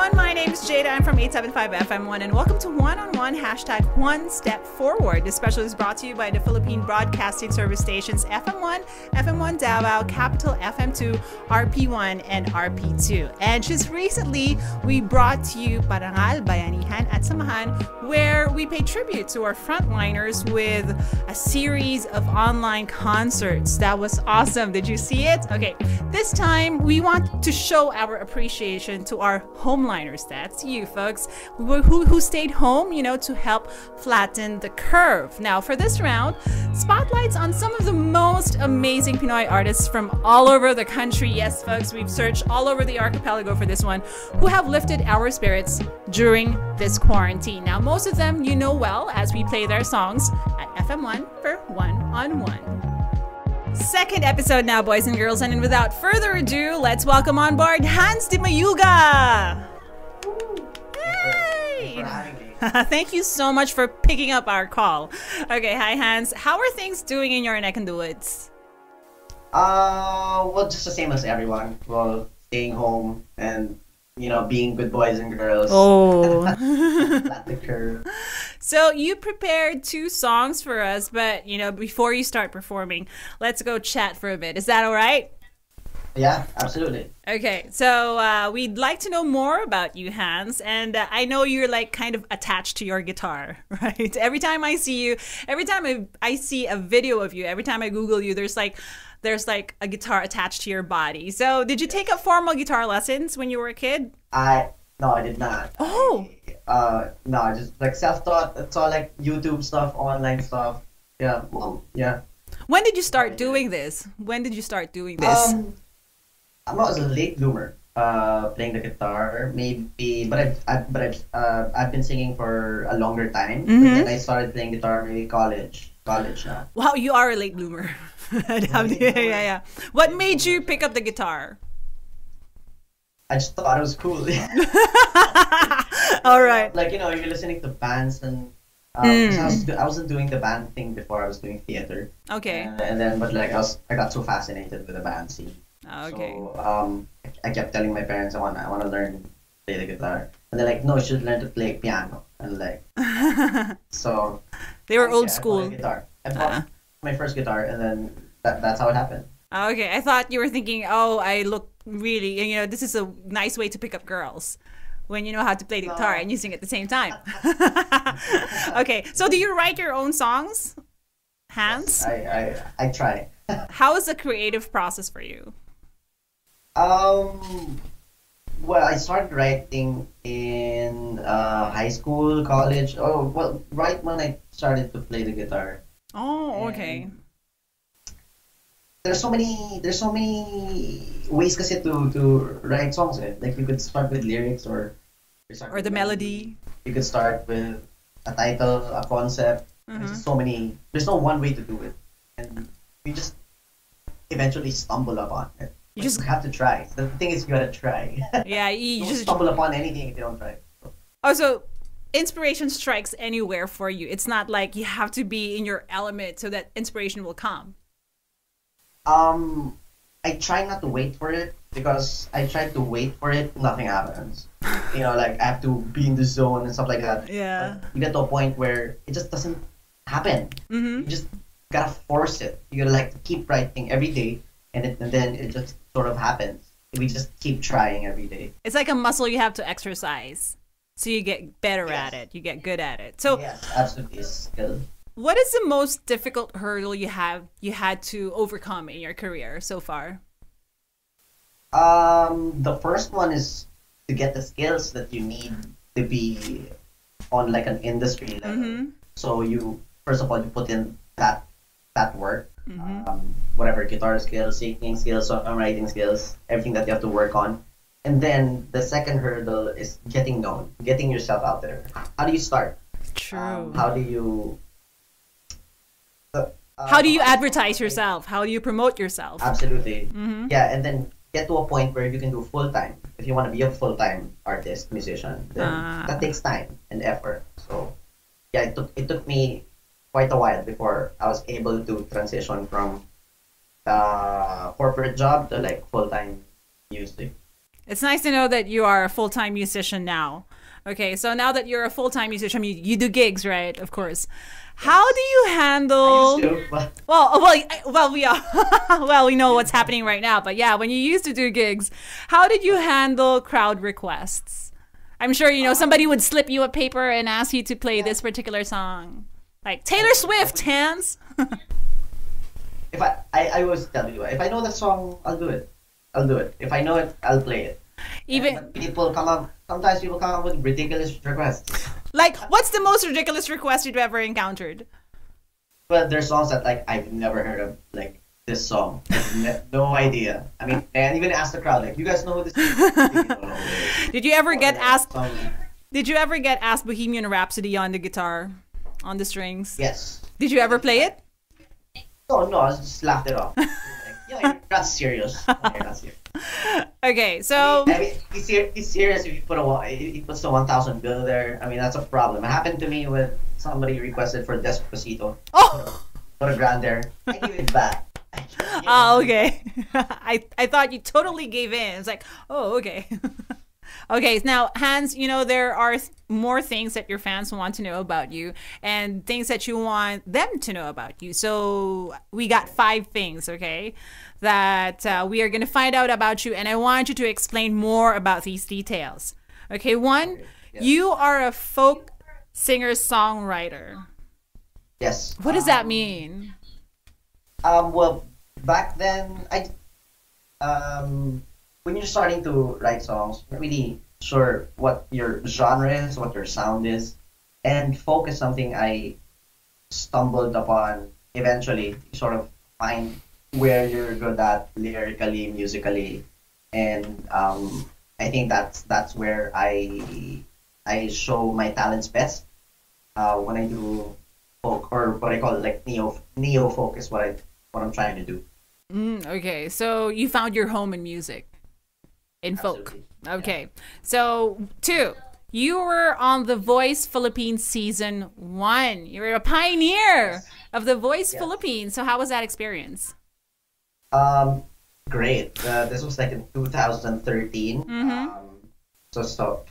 everyone, my name is Jada. I'm from 875 FM1 and welcome to One on One hashtag One Step Forward. This special is brought to you by the Philippine Broadcasting Service stations FM1, FM1 Davao, Capital FM2, RP1, and RP2. And just recently, we brought to you Parangal, Bayanihan at Samahan, where we pay tribute to our frontliners with a series of online concerts. That was awesome. Did you see it? Okay, this time we want to show our appreciation to our homeliners. That's you folks who stayed home, you know, to help flatten the curve. Now for this round, spotlights on some of the most amazing Pinoy artists from all over the country. Yes folks, we've searched all over the archipelago for this one, who have lifted our spirits during this quarantine. Now most of them you know well as we play their songs at FM1 for One on One. Second episode now, boys and girls, and without further ado, let's welcome on board Hans Dimayuga. Hey! Thank you so much for picking up our call. Okay, hi Hans. How are things doing in your neck and the woods? Well, just the same as everyone. Well, staying home and, you know, being good boys and girls. Oh. Flat the curve. So you prepared 2 songs for us, but, you know, before you start performing, let's go chat for a bit. Is that all right? Yeah, absolutely. Okay, so we'd like to know more about you, Hans, and I know you're like kind of attached to your guitar, right? Every time I see you, every time I see a video of you, every time I Google you, there's like a guitar attached to your body. So did you take up formal guitar lessons when you were a kid? No, I did not. Oh. No, I just like self-taught. It's all like YouTube stuff, online stuff. Yeah, well, yeah. When did you start doing this? When did you start doing this? I was a late bloomer, playing the guitar, maybe, but I've been singing for a longer time. Mm-hmm. But then I started playing guitar maybe college now. Wow, you are a late bloomer. Yeah. What made you pick up the guitar? I just thought it was cool. All right. Like, you know, you're listening to bands and I wasn't doing the band thing before. I was doing theater. Okay. And then, but like I got so fascinated with the band scene. Okay. So I kept telling my parents I want to learn to play the guitar, and they're like, no, you should learn to play piano. And like, so they were old I school. bought a guitar. I bought my first guitar, and then that's how it happened. Okay, I thought you were thinking, oh, I look really, you know, this is a nice way to pick up girls when you know how to play the guitar and you sing at the same time. Okay, so do you write your own songs, Hans? Yes, I try. How is the creative process for you? Well, I started writing in high school, college. Oh, well, right when I started to play the guitar. Oh, okay. And there's so many ways kasi to write songs. Like you could start with lyrics or the melody. You could start with a title, a concept. There's so many. There's no one way to do it, and you just eventually stumble upon it. You just have to try. The thing is, you gotta try. Yeah, you just stumble upon anything if you don't try. Also, inspiration strikes anywhere for you. It's not like you have to be in your element so that inspiration will come. I try not to wait for it, because I try to wait for it, nothing happens. You know, like I have to be in the zone and stuff like that. Yeah. But you get to a point where it just doesn't happen. You just gotta force it. You gotta like keep writing every day, and then it just sort of happens. We just keep trying every day. It's like a muscle you have to exercise, so you get better at it. You get good at it. So yes, absolutely, it's skill. What is the most difficult hurdle you had to overcome in your career so far? The first one is to get the skills that you need to be on like an industry level. So you first of all you put in that work, whatever guitar skills, singing skills, songwriting skills, everything that you have to work on. And then the second hurdle is getting known, getting yourself out there. How do you start? True. How do you advertise yourself? How do you promote yourself? Absolutely. Yeah, and then get to a point where you can do full-time. If you want to be a full-time artist, musician, then that takes time and effort. So yeah, it took me quite a while before I was able to transition from corporate job to like full-time music. It's nice to know that you are a full-time musician now. Okay, so now that you're a full-time musician, I mean, you do gigs, right? Of course. How do you handle? I used to, but Well, we are. Well, we know what's happening right now, but yeah, when you used to do gigs, how did you handle crowd requests? I'm sure you know somebody would slip you a paper and ask you to play this particular song, like Taylor Swift, hands. if I always tell you, if I know the song, I'll do it. I'll do it. If I know it, I'll play it. Even people come up. Sometimes people come up with ridiculous requests. like, what's the most ridiculous request you've ever encountered? But there's songs that like I've never heard of, like this song. No idea. I mean, and even ask the crowd, like, you guys know who this is? Did you ever get asked? Did you ever get asked Bohemian Rhapsody on the guitar, on the strings? Yes. Did you ever play it? No, I just laughed it off. Like, yeah, you're not serious. You're not serious. Okay, so I mean, he's serious if you put he puts the 1,000 bill there. I mean, that's a problem. It happened to me when somebody requested for Despacito. oh, Put a grand there. I gave it back. oh, okay. I thought you totally gave in. It's like, oh, okay. Okay, now Hans, you know there are more things that your fans want to know about you and things that you want them to know about you. So we got 5 things, okay, that we are going to find out about you, and I want you to explain more about these details. Okay, 1, yes. You are a folk singer-songwriter. Yes. What does that mean? Well, back then, when you're starting to write songs, you're not really sure what your genre is, what your sound is, and folk is something I stumbled upon eventually. You sort of find where you're good at lyrically, musically, and I think that's where I show my talents best when I do folk, or what I call like neo folk is what I'm trying to do. Okay, so you found your home in music. In folk. Okay. Yeah. So 2, you were on The Voice Philippines season 1. You were a pioneer of The Voice Philippines. So how was that experience? Great. This was like in 2013. So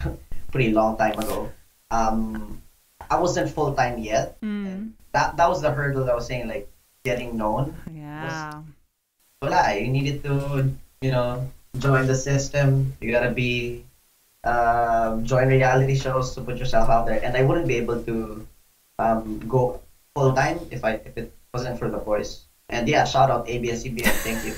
pretty long time ago. I wasn't full time yet. That was the hurdle I was saying, like getting known. Yeah. You needed to, join the system. You gotta be join reality shows to put yourself out there, and I wouldn't be able to go full time if it wasn't for The Voice. And yeah, shout out ABS-CBN. Thank you.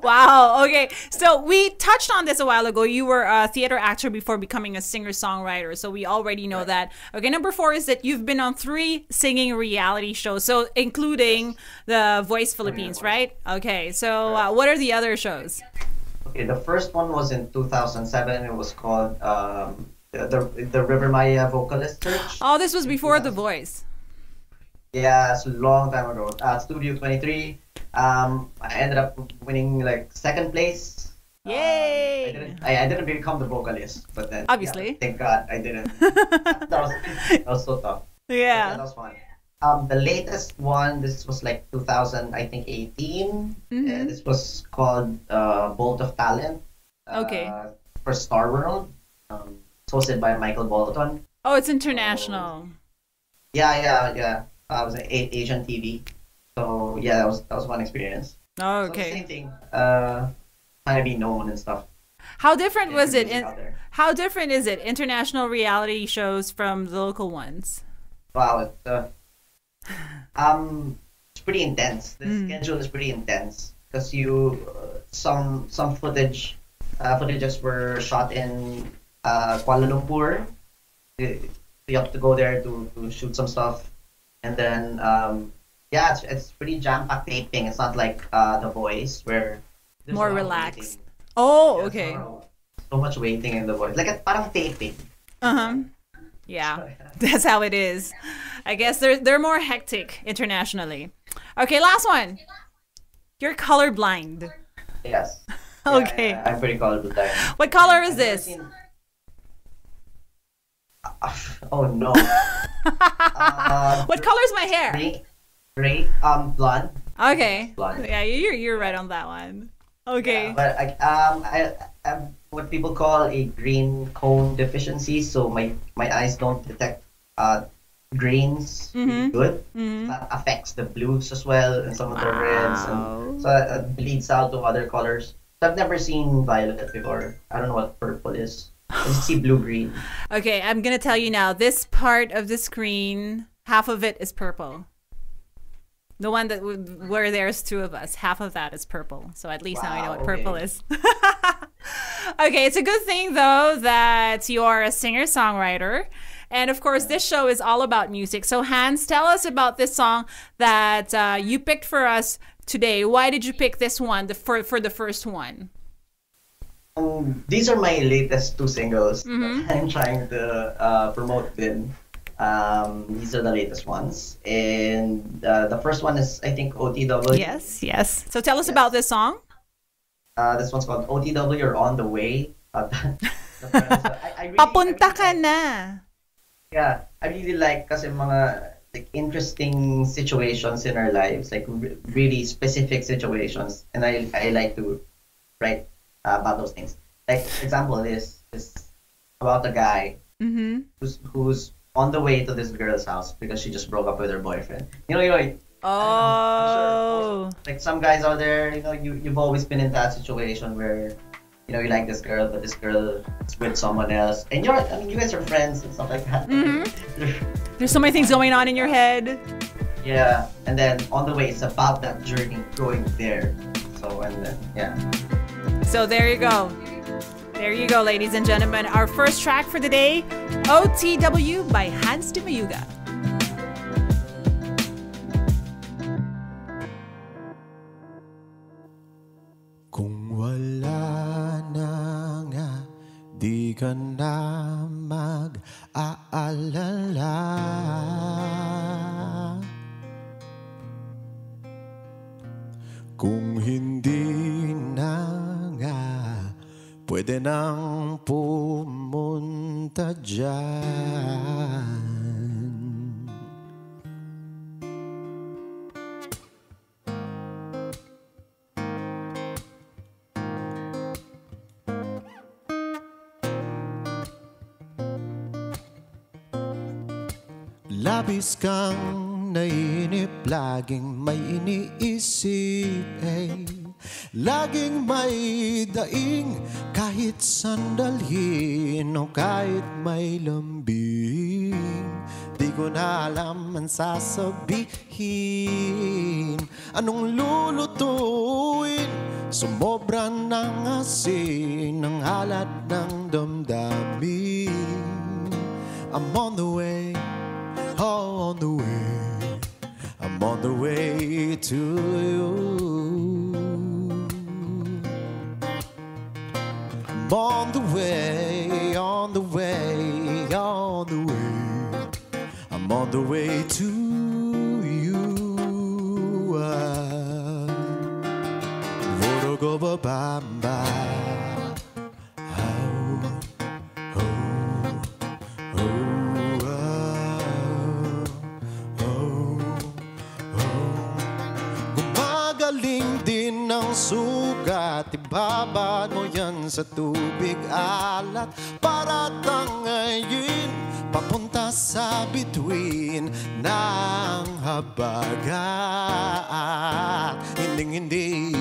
Wow. Okay. So we touched on this a while ago. You were a theater actor before becoming a singer-songwriter. So we already know that. Okay. Number 4 is that you've been on 3 singing reality shows. So including The Voice Philippines, right? Okay. So what are the other shows? Okay. The first one was in 2007. It was called the River Maya Vocalist Search. Oh, this was before The Voice. Yeah, it's a long time ago. Studio 23. I ended up winning like 2nd place. Yay! I didn't become the vocalist, but then obviously, thank God I didn't. that was so tough. Yeah, that was fun. The latest one, this was like 2000, I think 18. This was called Bolt of Talent. Okay. For Star World, hosted by Michael Bolton. Oh, it's international. Yeah. I was an Asian TV. So yeah, that was one experience. Oh, okay. So same thing. Trying to be known and stuff. How different was it? How different is it? International reality shows from the local ones. Wow, it's pretty intense. The schedule is pretty intense because some footages were shot in Kuala Lumpur. You have to go there to shoot some stuff, and then it's pretty jam-packed taping. It's not like The Voice where more relaxed. Oh, okay. So much waiting in The Voice, like parang taping. Yeah, that's how it is. I guess they're more hectic internationally. Okay, last one. You're colorblind. Yes. Okay. Yeah, I'm pretty colorblind. What color is this? Oh no. What color is my hair? Gray. Blonde. Okay. Blonde. Yeah, you're right on that one. Okay. Yeah, but what people call a green cone deficiency. So my eyes don't detect greens really good. That affects the blues as well and some of the reds, and so it bleeds out to other colors. So I've never seen violet before. I don't know what purple is. I just see blue green. Okay, I'm gonna tell you now. This part of the screen, half of it is purple. The one that where there's two of us, half of that is purple. So at least now I know what purple is. Okay, it's a good thing though that you are a singer-songwriter. And of course, this show is all about music. So Hans, tell us about this song that you picked for us today. Why did you pick this one for the first one? These are my latest two singles that I'm trying to promote them. These are the latest ones. And the first one is, I think, OTW. Yes, yes. So tell us about this song. This one's called OTW, You're On The Way. Papunta ka na. Yeah, I really like kasi mga like interesting situations in our lives, like really specific situations, and I like to write about those things. Like example is about a guy who's on the way to this girl's house because she just broke up with her boyfriend. You know. I'm sure, like some guys out there, you've always been in that situation where you like this girl, but this girl is with someone else, and you guys are friends and stuff like that. There's so many things going on in your head. Yeah, and then on the way, it's about that journey going there. So and then So there you go. There you go, ladies and gentlemen. Our first track for the day, OTW by Hans Dimayuga. Kung wala na nga, di ka na mag-aalala. Kung hindi na nga, pwede nang pumunta dyan. Labis kang nainip, laging may iniisip, laging may daing, kahit sandalhin o kahit may lambing. Di ko na alam ang sasabihin, anong lulutuin. Sumobra ng asin, ang alat ng damdamin. I'm on the way, on the way, I'm on the way to you. I'm on the way, on the way, on the way, I'm on the way to you. Bamba. Din ng sugat, ibaba mo yan sa tubig alat para tangayin papunta sa bituin ng habagat. Hindi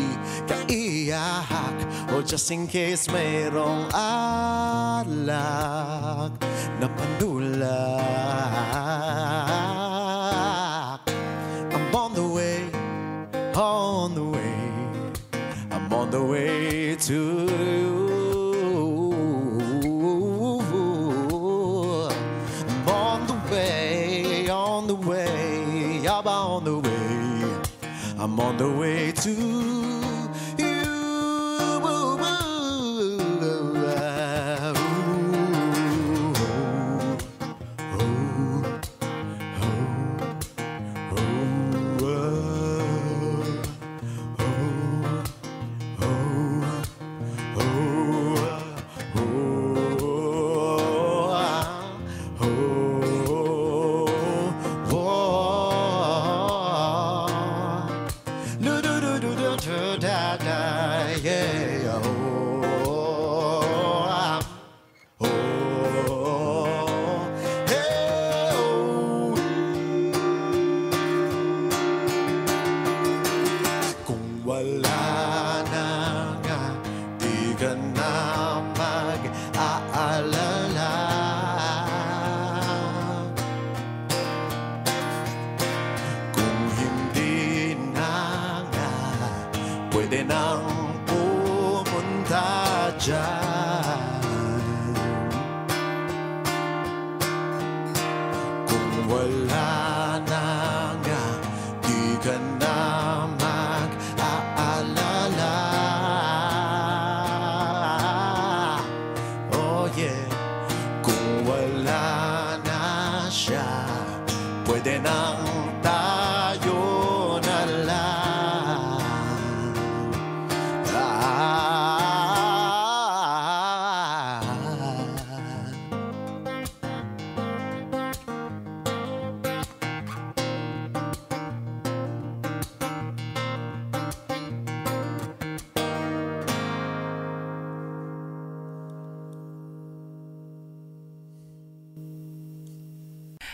ka iyak, o just in case mayroong alak na panulak. I'm on the way, on the way, I'm on the way to you. I'm on the way, on the way, I'm on the way, I'm on the way to you. shine. Kung wala na nga, di ka na mag-aalala. Oh yeah, kung wala na siya, pwede nang tayo na lang.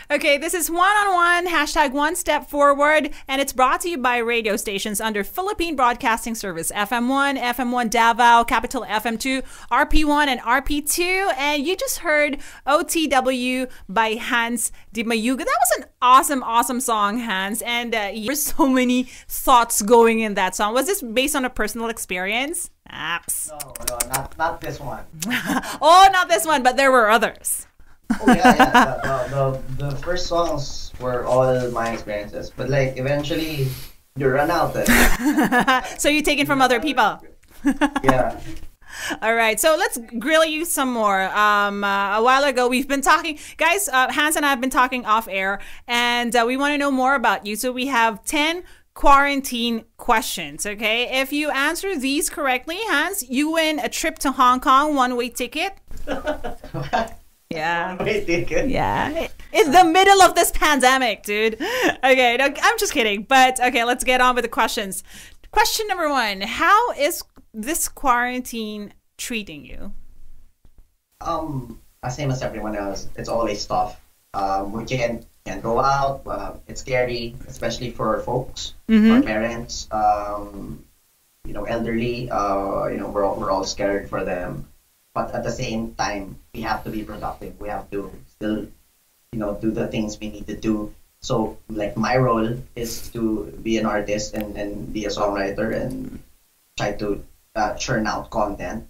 Okay, this is One on One, hashtag One Step Forward, and it's brought to you by radio stations under Philippine Broadcasting Service, FM1, FM1 Davao, Capital FM2, RP1, and RP2. And you just heard OTW by Hans Dimayuga. That was an awesome, awesome song, Hans. And there's so many thoughts going in that song. Was this based on a personal experience? Apps. No, not this one. Oh, not this one, but there were others. Oh yeah. The first songs were all my experiences, but like eventually you run out. So you take it from other people. Yeah. All right, so let's grill you some more. A while ago, we've been talking, guys. Hans and I have been talking off air, and we want to know more about you. So we have 10 quarantine questions. Okay, if you answer these correctly, Hans, you win a trip to Hong Kong, one-way ticket. Yeah. Yeah. In the middle of this pandemic, dude. Okay, no, I'm just kidding. But okay, let's get on with the questions. Question number 1. How is this quarantine treating you? Same as everyone else. It's always tough. We can't go out. It's scary, especially for folks, for parents, elderly. We're all scared for them. But at the same time, we have to be productive. We have to still, do the things we need to do. So, like, my role is to be an artist and be a songwriter and try to churn out content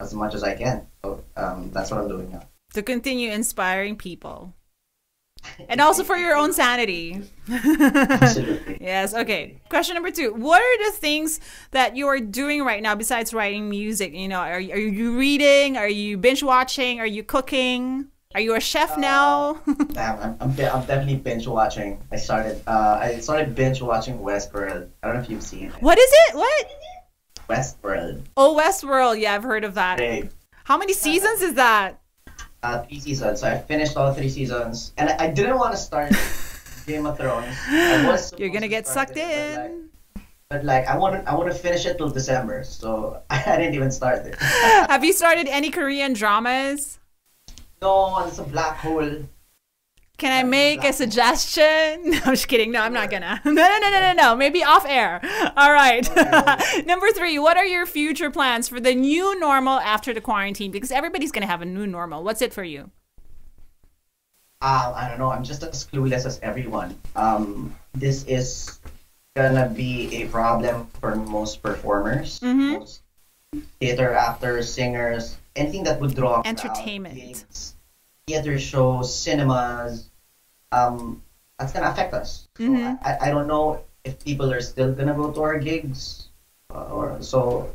as much as I can. So, that's what I'm doing now. To continue inspiring people. And also for your own sanity. Absolutely. Yes. Okay. Question number 2. What are the things that you are doing right now besides writing music? Are you reading? Are you binge watching? Are you cooking? Are you a chef now? I'm definitely binge watching. I started binge watching Westworld. I don't know if you've seen it. What is it? What? Westworld. Oh, Westworld. Yeah, I've heard of that. Big. How many seasons is that? 3 seasons. So I finished all 3 seasons, and I didn't want to start Game of Thrones. You're gonna get sucked in. But I want to finish it till December, so I didn't even start it. Have you started any Korean dramas? No, it's a black hole. Can I make a suggestion? No, I'm just kidding. No, I'm not gonna. No. Maybe off air. All right. Okay. Number 3, what are your future plans for the new normal after the quarantine? Because everybody's gonna have a new normal. What's it for you? I don't know. I'm just as clueless as everyone. This is gonna be a problem for most performers, most theater actors, singers, anything that would draw entertainment. Gigs, theater shows, cinemas, that's gonna affect us. So I don't know if people are still gonna go to our gigs, so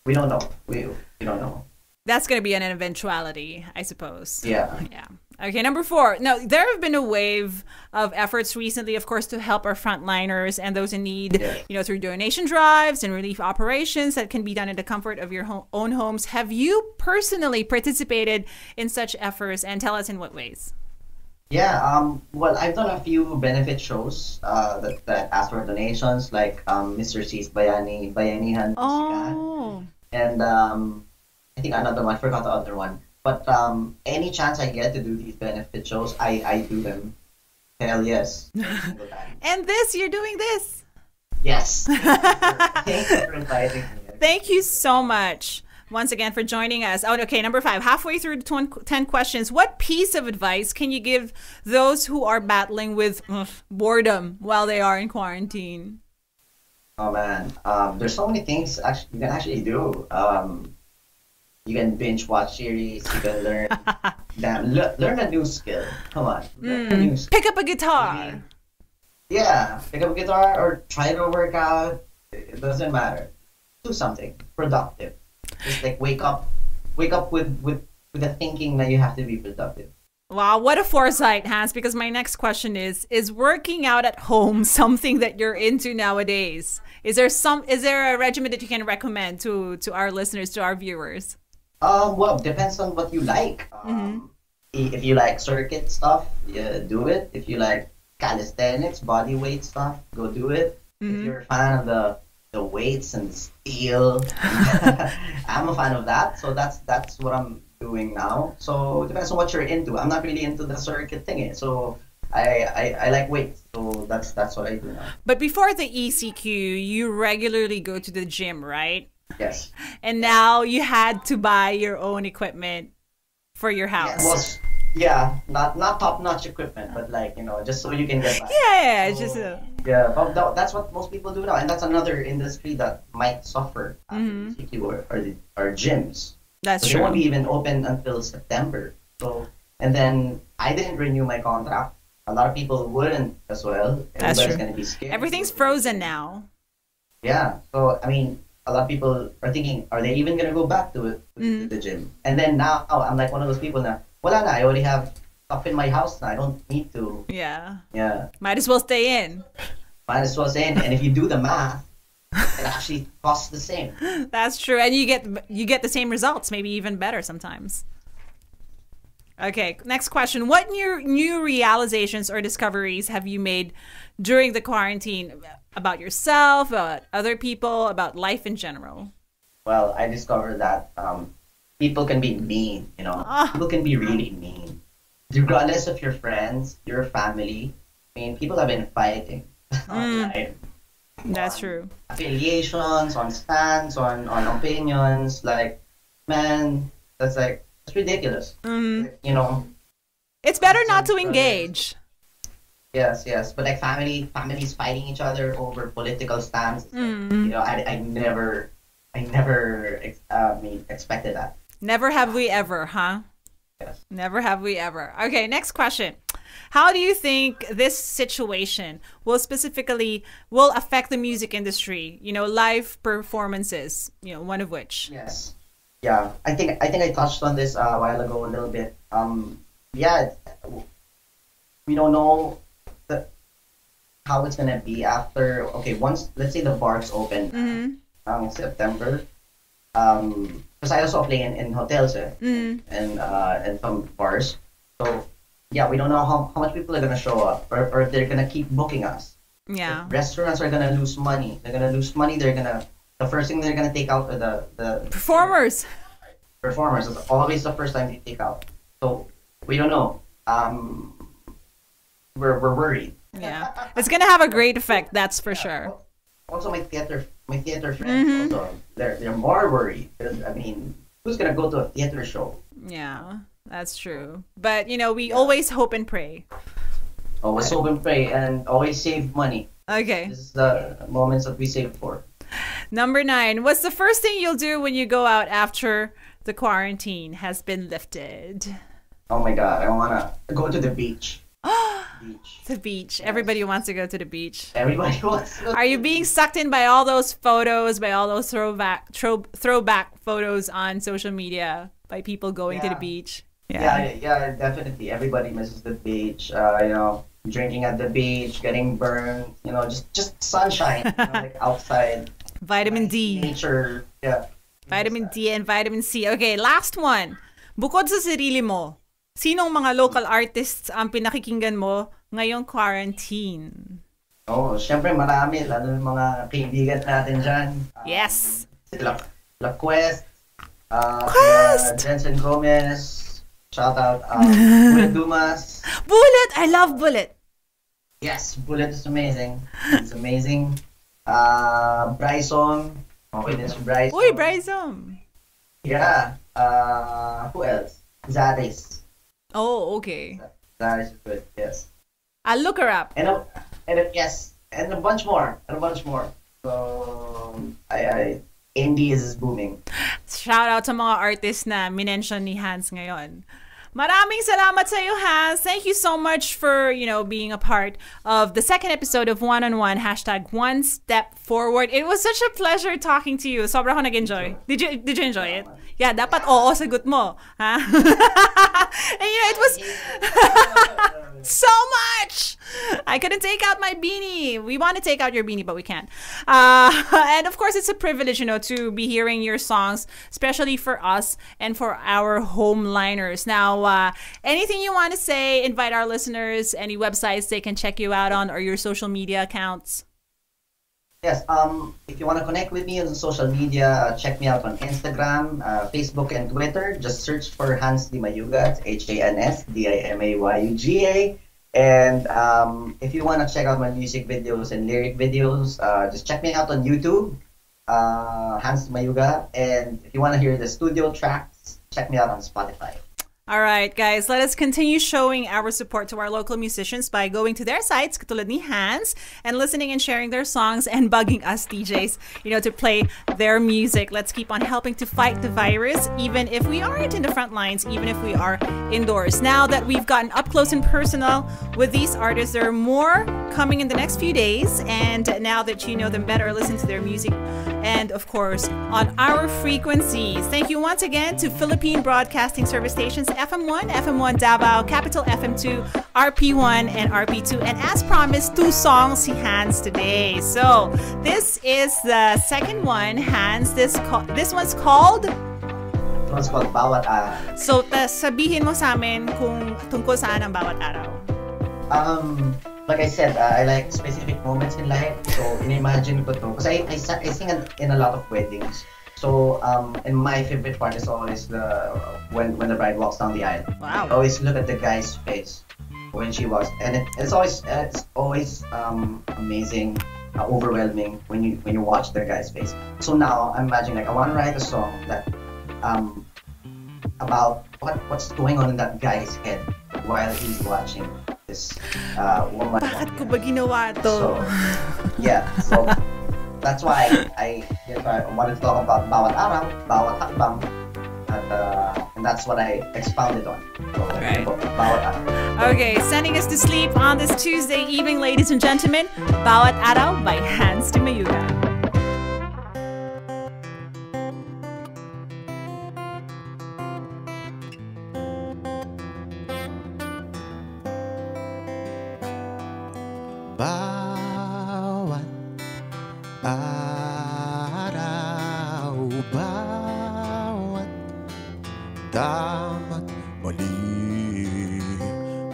we don't know. We don't know. That's gonna be an eventuality, I suppose. Yeah. Yeah. Okay, number 4. Now, there have been a wave of efforts recently, of course, to help our frontliners and those in need, through donation drives and relief operations that can be done in the comfort of your own homes. Have you personally participated in such efforts, and tell us in what ways? Yeah, well, I've done a few benefit shows that ask for donations, like Mr. C's Bayanihan Oh. and I think another one, I forgot the other one. But any chance I get to do these benefit shows, I do them. Hell yes. Every single time. And you're doing this. Yes. Thank you for inviting me. Thank you so much once again for joining us. Oh, okay, number 5. Halfway through the 10 questions, what piece of advice can you give those who are battling with boredom while they are in quarantine? Oh man, there's so many things you can actually do. You can binge watch series. You can learn learn a new skill. Come on, learn a new skill. Pick up a guitar. Maybe, yeah, pick up a guitar or try to work out. It doesn't matter. Do something productive. Just like wake up with the thinking that you have to be productive. Wow, what a foresight, Hans, because my next question is working out at home something that you're into nowadays? Is there a regimen that you can recommend to our listeners, to our viewers? Well, depends on what you like. If you like circuit stuff, yeah, do it. If you like calisthenics, body weight stuff, go do it. If you're a fan of the weights and the steel, I'm a fan of that. So that's what I'm doing now. So it depends on what you're into. I'm not really into the circuit thing, so I like weights. So that's what I do now. But before the ECQ, you regularly go to the gym, right? Yes. And now you had to buy your own equipment for your house. Yeah, not top-notch equipment, but like, just so you can get by. Yeah, so, just yeah, but that's what most people do now, and that's another industry that might suffer after ECQ or gyms. That's so true. They won't be even open until September. So, and then I didn't renew my contract. A lot of people wouldn't as well. That's Everybody's true. gonna be scared. Everything's frozen now. Yeah. So I mean, a lot of people are thinking, are they even gonna go back to the gym? And then now I'm like one of those people now. Wala na, I already have stuff in my house now. I don't need to. Yeah. Yeah. Might as well stay in. Might as well stay in. And if you do the math, it actually costs the same. That's true, and you get the same results, maybe even better sometimes. Okay, next question. What new realizations or discoveries have you made during the quarantine about yourself, about other people, about life in general? Well, I discovered that people can be mean, People can be really mean. Regardless of your friends, your family. I mean, people have been fighting online. That's true. Affiliations, on stands, on opinions. Like, man, that's ridiculous. It's better not to engage. Yes, but like families fighting each other over political stands. I never expected that. Never have we ever, huh? Yes. Never have we ever. Okay, next question. How do you think this situation will affect the music industry? Live performances, one of which. Yes. Yeah, I think I touched on this a while ago a little bit. Yeah, we don't know how it's gonna be after. Okay, once let's say the bars open in September. Because I also play in hotels and some bars. So yeah, we don't know how much people are gonna show up or if they're gonna keep booking us. Yeah. If restaurants are gonna lose money. They're gonna lose money. The first thing they're gonna take out are the performers. Performers is always the first time they take out. So we don't know. We're worried. Yeah, it's gonna have a great effect. That's for sure. Also, my theater friends also they're more worried. I mean, who's gonna go to a theater show? Yeah, that's true. But we always hope and pray. Always hope and pray, and always save money. Okay. This is the moments that we save for. Number 9. What's the first thing you'll do when you go out after the quarantine has been lifted? Oh my God, I wanna go to the beach. The beach. Yes. Everybody wants to go to the beach. Everybody wants to. Are you being sucked in by all those photos, by all those throwback photos on social media, by people going to the beach? Yeah, definitely. Everybody misses the beach. Drinking at the beach, getting burned. Just sunshine, like outside. Vitamin D. Nature. Yeah. Vitamin D and vitamin C. Okay, last one. Bukod sa sarili mo, sinong mga local artists ang pinakikinggan mo ngayong quarantine? Oh, syempre marami. Lalo ng mga kaibigan natin dyan. Yes. La Quest. Jensen Gomez. Shout out. Bullet Dumas. Bullet! I love Bullet. Yes, Bullet is amazing. It's amazing. Bryson. Okay, this is Bryson. Uy, Bryson. Yeah. Who else? Zadis. Oh, okay. Zadis is good, yes. I'll look her up. Yes, and a bunch more. So indie is booming. Shout out sa mga artists na minention ni Hans ngayon. Maraming salamat sa iyo, Hans. Thank you so much for, being a part of the second episode of One on One, #One Step Forward. It was such a pleasure talking to you. Sobra ako nag-enjoy. Did you enjoy it? Yeah, dapat oo, sagot mo. Ha? And it was so much. I couldn't take out my beanie. We want to take out your beanie, but we can't. And of course, it's a privilege, to be hearing your songs, especially for us and for our homeliners. Now, anything you want to say, invite our listeners, any websites they can check you out on, or your social media accounts. Yes, if you want to connect with me on social media, check me out on Instagram, Facebook, and Twitter. Just search for Hans Dimayuga. It's HANSDIMAYUGA. And if you want to check out my music videos and lyric videos, just check me out on YouTube, Hans Dimayuga. And if you want to hear the studio tracks, check me out on Spotify. All right, guys, let us continue showing our support to our local musicians by going to their sites, katulad ni Hans, and listening and sharing their songs and bugging us DJs, to play their music. Let's keep on helping to fight the virus, even if we aren't in the front lines, even if we are indoors. Now that we've gotten up close and personal with these artists, there are more coming in the next few days. And now that you know them better, listen to their music and, of course, on our frequencies. Thank you once again to Philippine Broadcasting Service stations, FM1, FM1 Davao, Capital FM2, RP1, and RP2. And as promised, 2 songs si Hans today. So this is the second one, Hans. This one's called? This one's called Bawat Araw. So sabihin mo sa amin kung tungkol saan ang bawat araw. Like I said, I like specific moments in life. So in-imagine ko to. Kasi I sing in a lot of weddings. So, and my favorite part is always when the bride walks down the aisle. Wow. I always look at the guy's face when she walks, and it's always amazing, overwhelming when you watch the guy's face. So now I'm imagining I want to write a song that about what's going on in that guy's head while he's watching this woman. Bakit ko ba ginawa to? So yeah, so. That's why I wanted to talk about bawat araw, bawat hakbang, and that's what I expounded on. So, right. Bawat araw. Okay, sending us to sleep on this Tuesday evening, ladies and gentlemen, Bawat Araw by Hans Dimayuga. Araw, bawat tama't mali,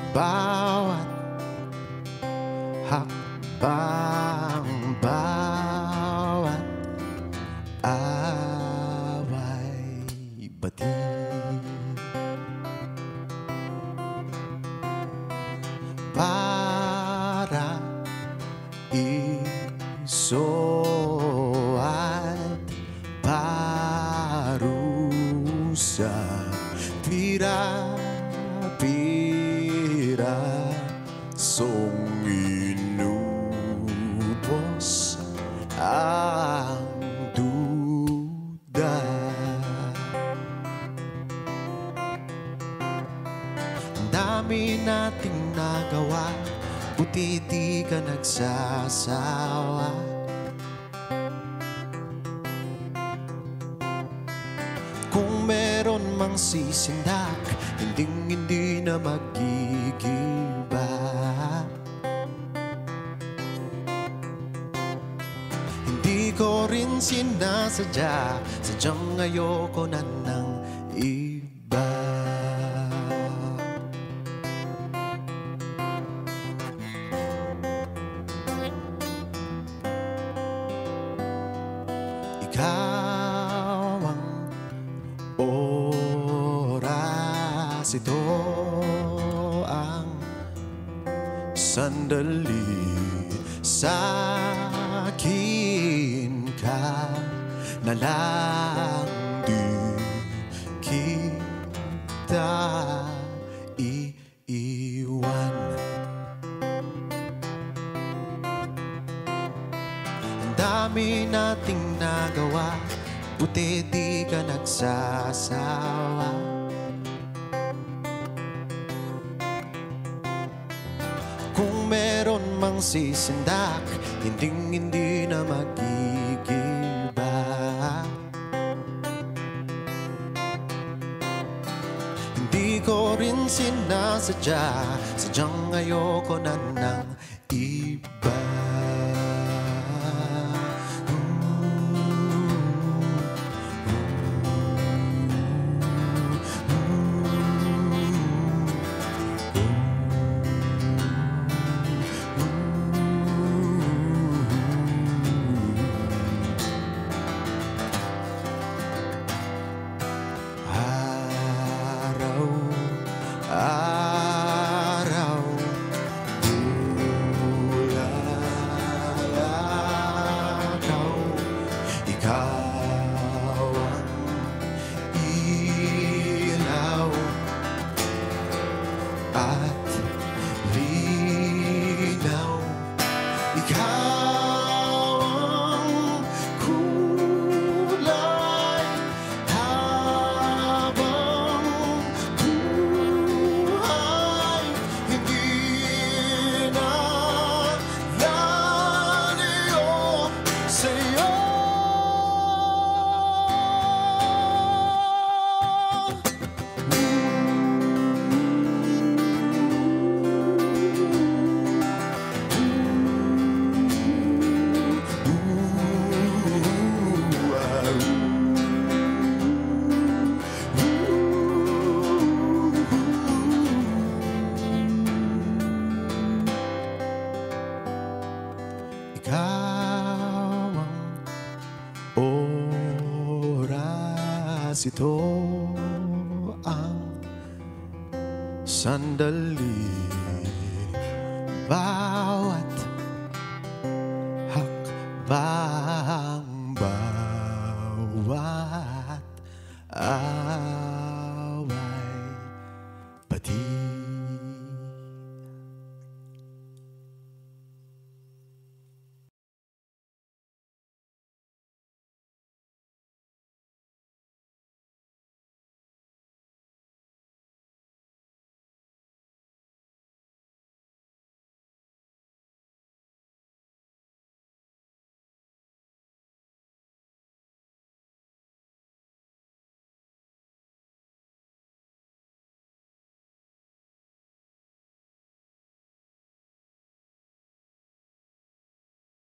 bawat hakbang, bawat away, bati, para iso at parusa, pira-pira song inubos ang duda. Ang dami nating nagawa, buti di ka nagsasawa. Kung meron mang sisindak, hindi na magigiba. Hindi ko rin sinasadya, sadyang ayoko na ng iba. Ikaw ang oras, ito ang sandali, sa akin ka na lang, di kita iiwan. Ang dami nating nagawa, buti di ka nagsasawa. Kung meron mang sisindak, hindi na magigiba. Hindi ko rin sinasadya, sadyang ayoko na ng iba. Araw, bulalakaw, ikaw ang ilaw at linaw. Ikaw ang kulay habang buhay, hindi na lalayo sa'yo. Ikaw ang oras, ito ang sandali, bawat hakbang